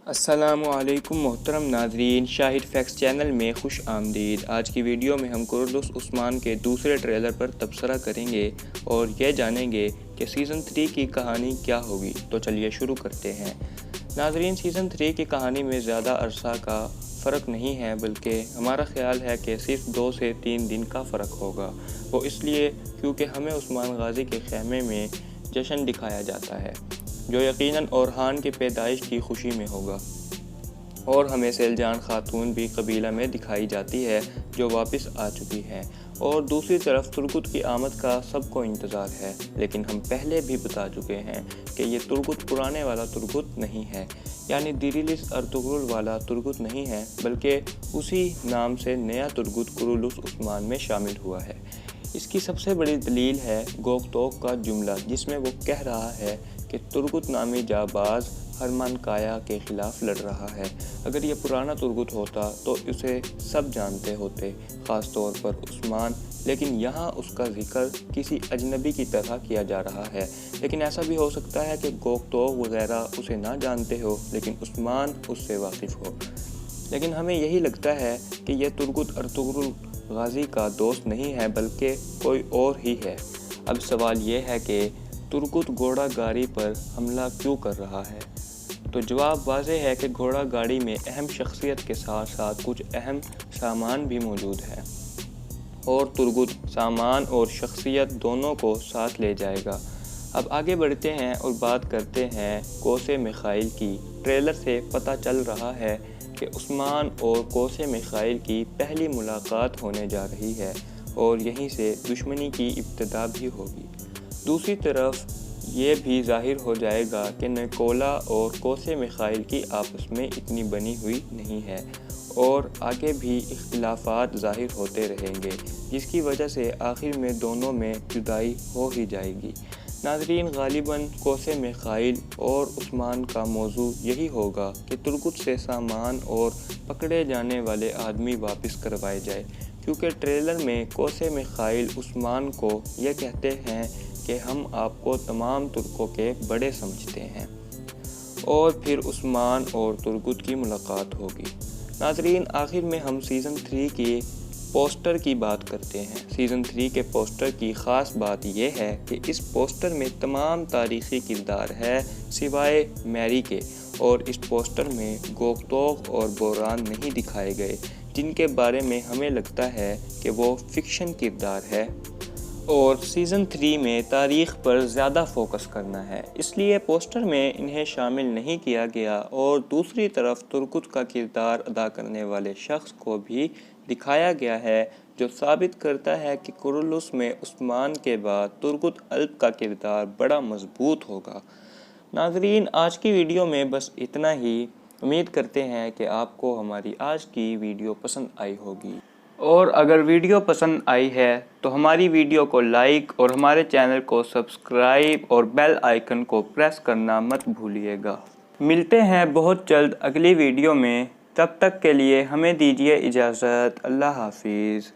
السلام علیکم محترم ناظرین، شاہد فیکس چینل میں خوش آمدید۔ آج کی ویڈیو میں ہم کورولوس عثمان کے دوسرے ٹریلر پر تبصرہ کریں گے اور یہ جانیں گے کہ سیزن 3 کی کہانی کیا ہوگی۔ تو چلیے شروع کرتے ہیں۔ ناظرین، سیزن 3 کی کہانی میں زیادہ عرصہ کا فرق نہیں ہے، بلکہ ہمارا خیال ہے کہ صرف 2 سے 3 دن کا فرق ہوگا۔ وہ اس لیے کیونکہ ہمیں عثمان غازی کے خیمے میں جشن دکھایا جاتا ہے، جو یقیناً اورحان کی پیدائش کی خوشی میں ہوگا، اور ہمیں سیلجان خاتون بھی قبیلہ میں دکھائی جاتی ہے جو واپس آ چکی ہیں، اور دوسری طرف ترگت کی آمد کا سب کو انتظار ہے۔ لیکن ہم پہلے بھی بتا چکے ہیں کہ یہ ترگت پرانے والا ترگت نہیں ہے، یعنی دیریلس ارطغرل والا ترگت نہیں ہے، بلکہ اسی نام سے نیا ترگت کورولوس عثمان میں شامل ہوا ہے۔ اس کی سب سے بڑی دلیل ہے گوگتوک کا جملہ، جس میں وہ کہہ رہا ہے کہ ترگت نامی جانباز ہرمان کایا کے خلاف لڑ رہا ہے۔ اگر یہ پرانا ترگت ہوتا تو اسے سب جانتے ہوتے، خاص طور پر عثمان، لیکن یہاں اس کا ذکر کسی اجنبی کی طرح کیا جا رہا ہے۔ لیکن ایسا بھی ہو سکتا ہے کہ گوگتوک وغیرہ اسے نہ جانتے ہو، لیکن عثمان اس سے واقف ہو۔ لیکن ہمیں یہی لگتا ہے کہ یہ ترگت ارطغرل غازی کا دوست نہیں ہے، بلکہ کوئی اور ہی ہے۔ اب سوال یہ ہے کہ ترگت گھوڑا گاڑی پر حملہ کیوں کر رہا ہے؟ تو جواب واضح ہے کہ گھوڑا گاڑی میں اہم شخصیت کے ساتھ ساتھ کچھ اہم سامان بھی موجود ہے، اور ترگت سامان اور شخصیت دونوں کو ساتھ لے جائے گا۔ اب آگے بڑھتے ہیں اور بات کرتے ہیں کوسے میخائیل کی۔ ٹریلر سے پتہ چل رہا ہے کہ عثمان اور کوسے میخائیل کی پہلی ملاقات ہونے جا رہی ہے، اور یہیں سے دشمنی کی ابتدا بھی ہوگی۔ دوسری طرف یہ بھی ظاہر ہو جائے گا کہ نیکولا اور کوسے میخائیل کی آپس میں اتنی بنی ہوئی نہیں ہے، اور آگے بھی اختلافات ظاہر ہوتے رہیں گے، جس کی وجہ سے آخر میں دونوں میں جدائی ہو ہی جائے گی۔ ناظرین، غالباً کوسے میخائیل اور عثمان کا موضوع یہی ہوگا کہ ترگت سے سامان اور پکڑے جانے والے آدمی واپس کروائے جائے، کیونکہ ٹریلر میں کوسے میخائیل عثمان کو یہ کہتے ہیں کہ ہم آپ کو تمام ترکوں کے بڑے سمجھتے ہیں، اور پھر عثمان اور ترگت کی ملاقات ہوگی۔ ناظرین، آخر میں ہم سیزن 3 کے پوسٹر کی بات کرتے ہیں۔ سیزن 3 کے پوسٹر کی خاص بات یہ ہے کہ اس پوسٹر میں تمام تاریخی کردار ہے سوائے میری کے، اور اس پوسٹر میں گوگتوک اور بوران نہیں دکھائے گئے، جن کے بارے میں ہمیں لگتا ہے کہ وہ فکشن کردار ہے، اور سیزن 3 میں تاریخ پر زیادہ فوکس کرنا ہے، اس لیے پوسٹر میں انہیں شامل نہیں کیا گیا۔ اور دوسری طرف ترگت کا کردار ادا کرنے والے شخص کو بھی دکھایا گیا ہے، جو ثابت کرتا ہے کہ کورولوس میں عثمان کے بعد ترگت الپ کا کردار بڑا مضبوط ہوگا۔ ناظرین، آج کی ویڈیو میں بس اتنا ہی۔ امید کرتے ہیں کہ آپ کو ہماری آج کی ویڈیو پسند آئی ہوگی، اور اگر ویڈیو پسند آئی ہے تو ہماری ویڈیو کو لائک اور ہمارے چینل کو سبسکرائب اور بیل آئیکن کو پریس کرنا مت بھولیے گا۔ ملتے ہیں بہت جلد اگلی ویڈیو میں، تب تک کے لیے ہمیں دیجیے اجازت۔ اللہ حافظ۔